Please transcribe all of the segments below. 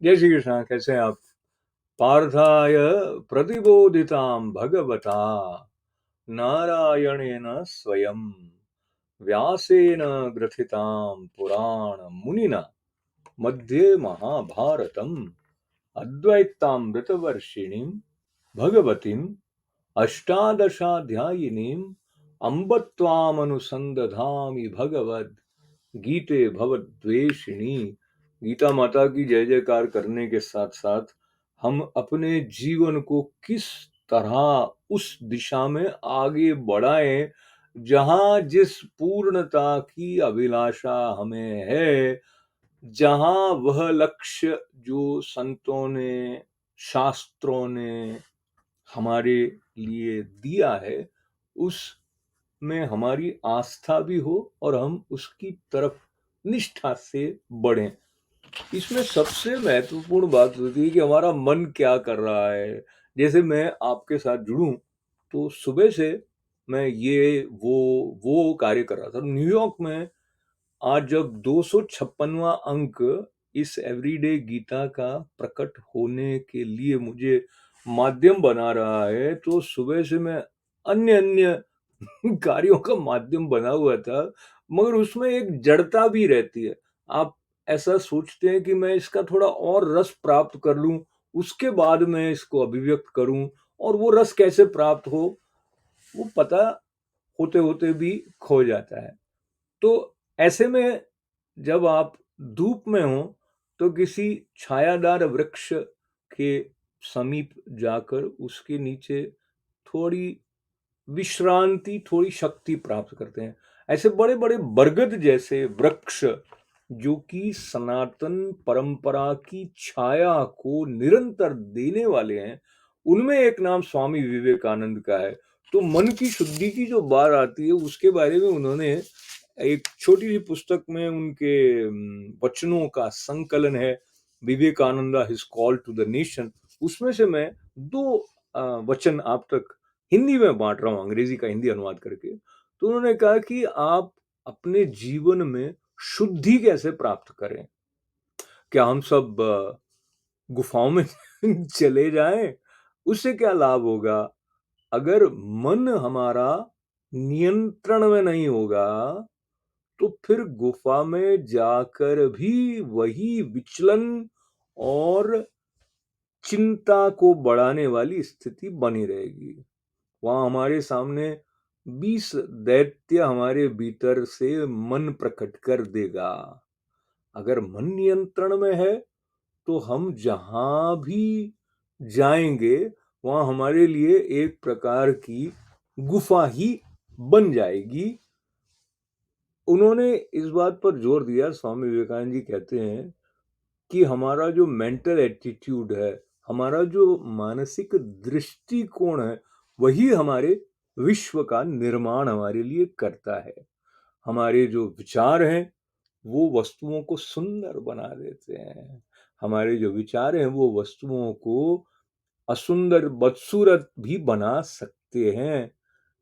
जय श्री कृष्ण। कैसे हैं आप? पार्थाय प्रतिबोधितां भगवता नारायणेन स्वयं व्यासेन ग्रथितां पुराण मुनिना मध्ये महाभारतम् अद्वैतामृतवर्षिणीं भगवतीम् अष्टादशाध्यायिनीम् अम्ब त्वामनुसन्दधामि भगवद् गीते भवद्वेषिणी। गीता माता की जय जयकार करने के साथ साथ हम अपने जीवन को किस तरह उस दिशा में आगे बढ़ाएं जहां जिस पूर्णता की अभिलाषा हमें है, जहां वह लक्ष्य जो संतों ने, शास्त्रों ने हमारे लिए दिया है, उसमें हमारी आस्था भी हो और हम उसकी तरफ निष्ठा से बढ़ें। इसमें सबसे महत्वपूर्ण बात होती है कि हमारा मन क्या कर रहा है। जैसे मैं आपके साथ जुड़ूं तो सुबह से मैं ये वो कार्य कर रहा था न्यूयॉर्क में। आज जब 256वां अंक इस एवरीडे गीता का प्रकट होने के लिए मुझे माध्यम बना रहा है, तो सुबह से मैं अन्य अन्य कार्यों का माध्यम बना हुआ था, मगर उसमें एक जड़ता भी रहती है। आप ऐसा सोचते हैं कि मैं इसका थोड़ा और रस प्राप्त कर लूं, उसके बाद मैं इसको अभिव्यक्त करूं, और वो रस कैसे प्राप्त हो वो पता होते होते भी खो जाता है। तो ऐसे में जब आप धूप में हो तो किसी छायादार वृक्ष के समीप जाकर उसके नीचे थोड़ी विश्रांति, थोड़ी शक्ति प्राप्त करते हैं। ऐसे बड़े बड़े बरगद जैसे वृक्ष जो कि सनातन परंपरा की छाया को निरंतर देने वाले हैं, उनमें एक नाम स्वामी विवेकानंद का है। तो मन की शुद्धि की जो बात आती है उसके बारे में उन्होंने एक छोटी सी पुस्तक में उनके वचनों का संकलन है, Vivekananda his call to the nation. उसमें से मैं दो वचन आप तक हिंदी में बांट रहा हूं, अंग्रेजी का हिंदी अनुवाद करके। तो उन्होंने कहा कि आप अपने जीवन में शुद्धि कैसे प्राप्त करें। क्या हम सब गुफाओं में चले जाएं? उससे क्या लाभ होगा? अगर मन हमारा नियंत्रण में नहीं होगा तो फिर गुफा में जाकर भी वही विचलन और चिंता को बढ़ाने वाली स्थिति बनी रहेगी। वहां हमारे सामने 20 दैत्य हमारे भीतर से मन प्रकट कर देगा। अगर मन नियंत्रण में है तो हम जहां भी जाएंगे वहां हमारे लिए एक प्रकार की गुफा ही बन जाएगी। उन्होंने इस बात पर जोर दिया, स्वामी विवेकानंद जी कहते हैं कि हमारा जो मेंटल एटीट्यूड है, हमारा जो मानसिक दृष्टिकोण है, वही हमारे विश्व का निर्माण हमारे लिए करता है। हमारे जो विचार हैं वो वस्तुओं को सुंदर बना देते हैं। हमारे जो विचार हैं वो वस्तुओं को असुंदर, बदसूरत भी बना सकते हैं।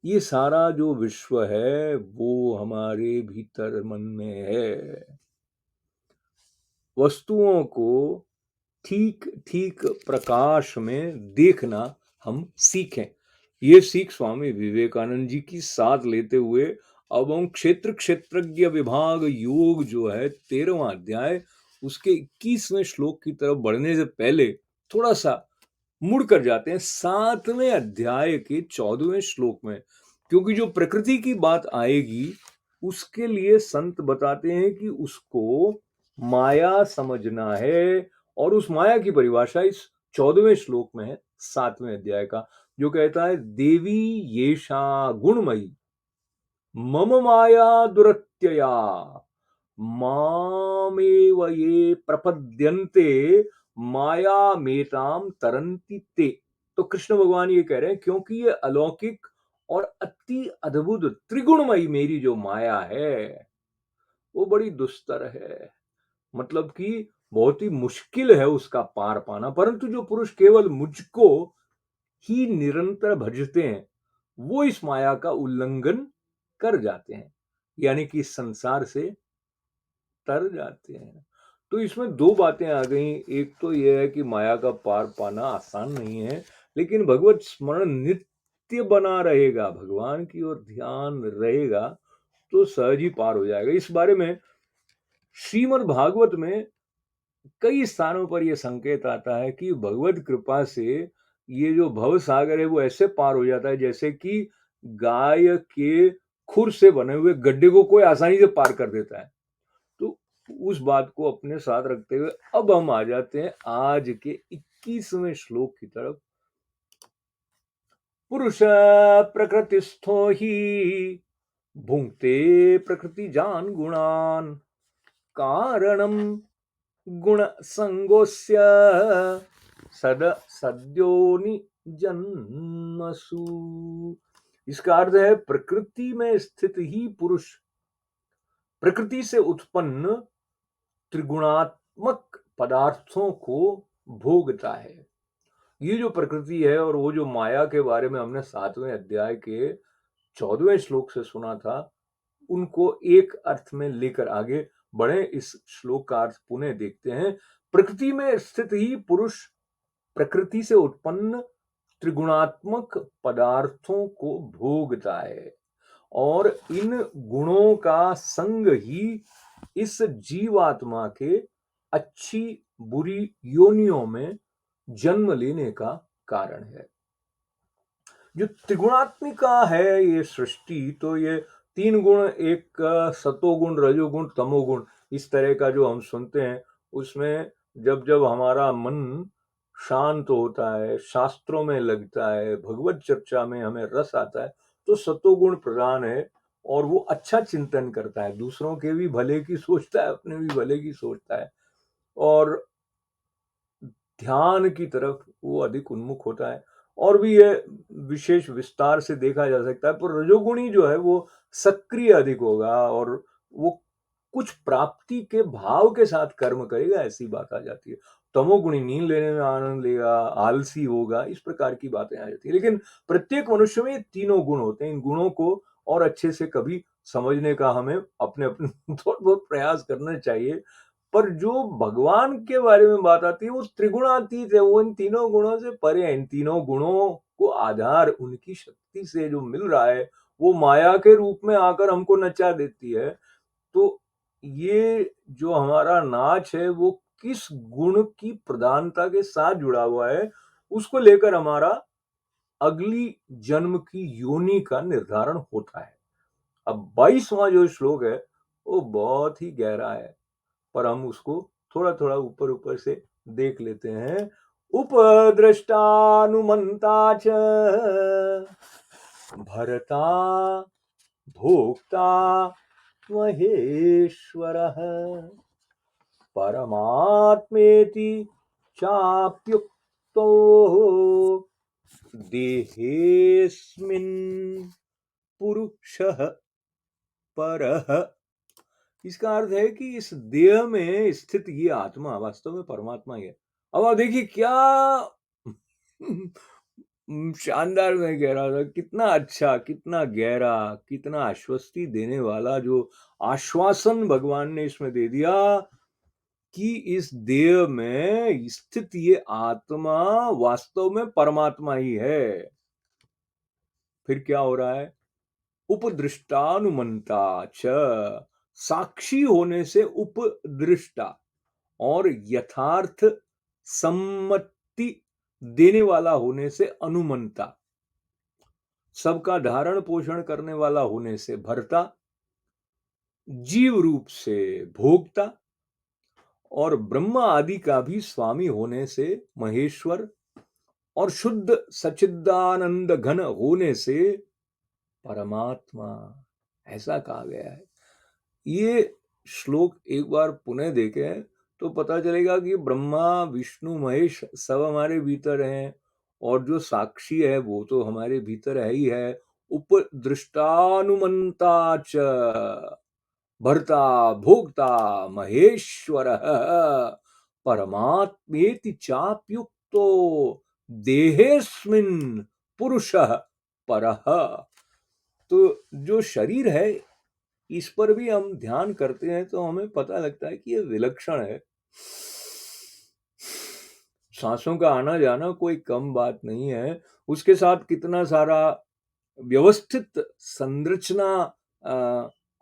ये सारा जो विश्व है वो हमारे भीतर मन में है। वस्तुओं को ठीक ठीक प्रकाश में देखना हम सीखें। ये सीख स्वामी विवेकानंद जी की साथ लेते हुए अब हम क्षेत्र क्षेत्रज्ञ विभाग योग जो है 13वां अध्याय उसके 21वें श्लोक की तरफ बढ़ने से पहले थोड़ा सा मुड़ कर जाते हैं 7वें अध्याय के 14वें श्लोक में। क्योंकि जो प्रकृति की बात आएगी उसके लिए संत बताते हैं कि उसको माया समझना है, और उस माया की परिभाषा इस 14वें श्लोक में है 7वें अध्याय का, जो कहता है देवी येषा गुणमयी मम माया दुरत्यया मामेव ये प्रपद्यन्ते माया मेताम तरन्ति ते। तो कृष्ण भगवान ये कह रहे हैं क्योंकि ये अलौकिक और अति अद्भुत त्रिगुणमयी मेरी जो माया है वो बड़ी दुस्तर है। मतलब कि बहुत ही मुश्किल है उसका पार पाना, परंतु जो पुरुष केवल मुझको ही निरंतर भजते हैं वो इस माया का उल्लंघन कर जाते हैं, यानी कि संसार से तर जाते हैं। तो इसमें दो बातें आ गई। एक तो यह है कि माया का पार पाना आसान नहीं है, लेकिन भगवत स्मरण नित्य बना रहेगा, भगवान की ओर ध्यान रहेगा तो सहज ही पार हो जाएगा। इस बारे में श्रीमद् भागवत में कई स्थानों पर यह संकेत आता है कि भगवत कृपा से ये जो भव सागर है वो ऐसे पार हो जाता है जैसे कि गाय के खुर से बने हुए गड्ढे को कोई आसानी से पार कर देता है। तो उस बात को अपने साथ रखते हुए अब हम आ जाते हैं आज के 21वें श्लोक की तरफ। पुरुष प्रकृतिस्थो ही भुंक्ते प्रकृति जान गुणान कारणम गुण संगोस्य सद सद्योनि जन्मसु। इसका अर्थ है प्रकृति में स्थित ही पुरुष प्रकृति से उत्पन्न त्रिगुणात्मक पदार्थों को भोगता है। ये जो प्रकृति है और वो जो माया के बारे में हमने 7वें अध्याय के 14वें श्लोक से सुना था, उनको एक अर्थ में लेकर आगे बढ़े। इस श्लोक का अर्थ पुनः देखते हैं। प्रकृति में स्थित ही पुरुष प्रकृति से उत्पन्न त्रिगुणात्मक पदार्थों को भोगता है और इन गुणों का संग ही इस जीवात्मा के अच्छी बुरी योनियों में जन्म लेने का कारण है। जो त्रिगुणात्मिका है ये सृष्टि, तो ये तीन गुण, एक सतोगुण, रजोगुण, तमोगुण, इस तरह का जो हम सुनते हैं, उसमें जब जब हमारा मन शांत होता है, शास्त्रों में लगता है, भगवत चर्चा में हमें रस आता है, तो सतोगुण प्रधान है और वो अच्छा चिंतन करता है, दूसरों के भी भले की सोचता है, अपने भी भले की सोचता है और ध्यान की तरफ वो अधिक उन्मुख होता है। और भी ये विशेष विस्तार से देखा जा सकता है, पर रजोगुणी जो है वो सक्रिय अधिक होगा और वो कुछ प्राप्ति के भाव के साथ कर्म करेगा, ऐसी बात आ जाती है। तमोगुणी नींद लेने में आनंद लेगा, आलसी होगा, इस प्रकार की बातें आ जाती है। लेकिन प्रत्येक मनुष्य में ये तीनों गुण होते हैं। इन गुणों को और अच्छे से कभी समझने का हमें अपने अपने थोड़ा बहुत प्रयास करना चाहिए। पर जो भगवान के बारे में बात आती है वो त्रिगुणातीत है, वो इन तीनों गुणों से परे है। इन तीनों गुणों को आधार उनकी शक्ति से जो मिल रहा है वो माया के रूप में आकर हमको नचा देती है। तो ये जो हमारा नाच है वो किस गुण की प्रधानता के साथ जुड़ा हुआ है, उसको लेकर हमारा अगली जन्म की योनि का निर्धारण होता है। अब 22वां जो श्लोक है वो बहुत ही गहरा है, पर हम उसको थोड़ा थोड़ा ऊपर ऊपर से देख लेते हैं। उपद्रष्टानुमंता च भरता भोक्ता महेश्वरः परमात्मेति चाप्युक्तो देहेऽस्मिन् पुरुषः परः। इसका अर्थ है कि इस देह में स्थित ये आत्मा वास्तव में परमात्मा ही है। अब आप देखिए क्या शानदार मैं कह रहा था, कितना अच्छा, कितना गहरा, कितना आश्वस्ति देने वाला जो आश्वासन भगवान ने इसमें दे दिया कि इस देह में स्थित ये आत्मा वास्तव में परमात्मा ही है। फिर क्या हो रहा है? उपदृष्टानुमंता च, साक्षी होने से उपदृष्टा और यथार्थ सम्मति देने वाला होने से अनुमंता, सबका धारण पोषण करने वाला होने से भर्ता, जीव रूप से भोक्ता और ब्रह्मा आदि का भी स्वामी होने से महेश्वर और शुद्ध सच्चिदानंद घन होने से परमात्मा, ऐसा कहा गया है। ये श्लोक एक बार पुनः देखें तो पता चलेगा कि ब्रह्मा विष्णु महेश सब हमारे भीतर हैं और जो साक्षी है वो तो हमारे भीतर है ही है। उपदृष्टानुमंता च भर्ता भोक्ता महेश्वर परमात्मेति चाप्युक्तो देहेस्मिन् पुरुषः परः। तो जो शरीर है इस पर भी हम ध्यान करते हैं तो हमें पता लगता है कि ये विलक्षण है। सांसों का आना जाना कोई कम बात नहीं है, उसके साथ कितना सारा व्यवस्थित संरचना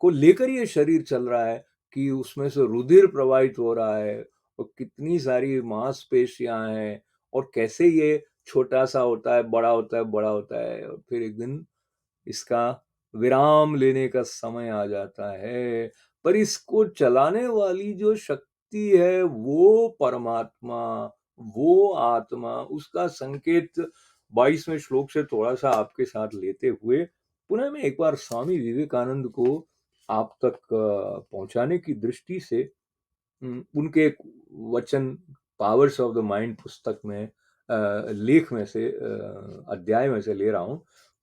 को लेकर ये शरीर चल रहा है कि उसमें से रुधिर प्रवाहित हो रहा है और कितनी सारी मांसपेशियां हैं और कैसे ये छोटा सा होता है, बड़ा होता है, बड़ा होता है और फिर एक दिन इसका विराम लेने का समय आ जाता है। पर इसको चलाने वाली जो शक्ति है वो परमात्मा, वो आत्मा, उसका संकेत 22वें श्लोक से थोड़ा सा आपके साथ लेते हुए पुनः मैं एक बार स्वामी विवेकानंद को आप तक पहुंचाने की दृष्टि से उनके एक वचन पावर्स ऑफ द माइंड पुस्तक में लेख में से अध्याय में से ले रहा हूं।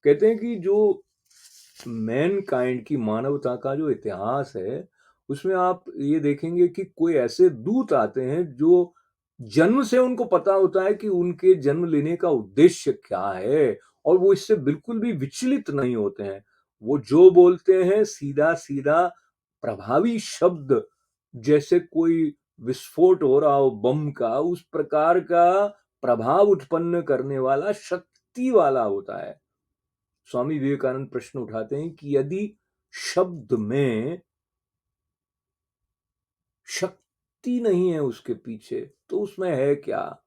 कहते हैं कि जो मैन काइंड की मानवता का जो इतिहास है उसमें आप ये देखेंगे कि कोई ऐसे दूत आते हैं जो जन्म से उनको पता होता है कि उनके जन्म लेने का उद्देश्य क्या है और वो इससे बिल्कुल भी विचलित नहीं होते हैं। वो जो बोलते हैं सीधा सीधा प्रभावी शब्द, जैसे कोई विस्फोट हो रहा हो बम का, उस प्रकार का प्रभाव उत्पन्न करने वाला शक्ति वाला होता है। स्वामी विवेकानंद प्रश्न उठाते हैं कि यदि शब्द में शक्ति नहीं है उसके पीछे तो उसमें है क्या?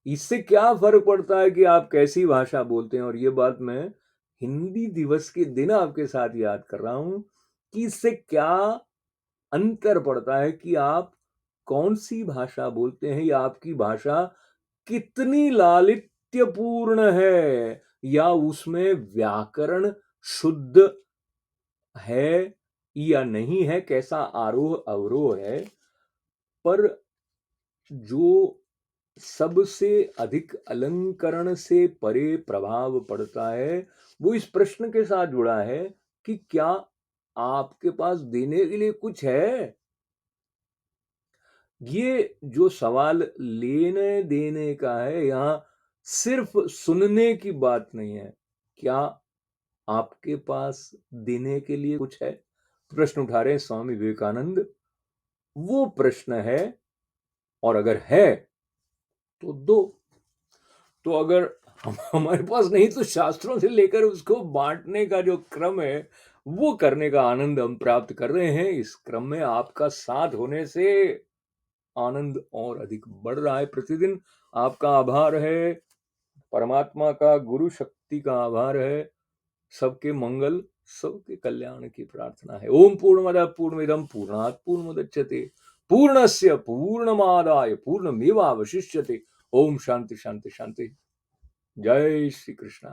इससे क्या फर्क पड़ता है कि आप कैसी भाषा बोलते हैं? और ये बात मैं हिंदी दिवस के दिन आपके साथ याद कर रहा हूं कि इससे क्या अंतर पड़ता है कि आप कौन सी भाषा बोलते हैं या आपकी भाषा कितनी लालित्यपूर्ण है या उसमें व्याकरण शुद्ध है या नहीं है, कैसा आरोह अवरोह है। पर जो सबसे अधिक अलंकरण से परे प्रभाव पड़ता है वो इस प्रश्न के साथ जुड़ा है कि क्या आपके पास देने के लिए कुछ है? ये जो सवाल लेने देने का है, यहां सिर्फ सुनने की बात नहीं है। क्या आपके पास देने के लिए कुछ है? प्रश्न उठा रहे हैं स्वामी विवेकानंद। वो प्रश्न है और अगर है तो दो। तो अगर हमारे पास नहीं तो शास्त्रों से लेकर उसको बांटने का जो क्रम है वो करने का आनंद हम प्राप्त कर रहे हैं। इस क्रम में आपका साथ होने से आनंद और अधिक बढ़ रहा है प्रतिदिन। आपका आभार है, परमात्मा का, गुरु शक्ति का आभार है। सबके मंगल, सबके कल्याण की प्रार्थना है। ओम पूर्णमदः पूर्णमिदं पूर्णात् पूर्णमुदच्यते पूर्णस्य पूर्णमादाय पूर्णमेवावशिष्यते। ओम शांति शांति शांति। जय श्री कृष्ण।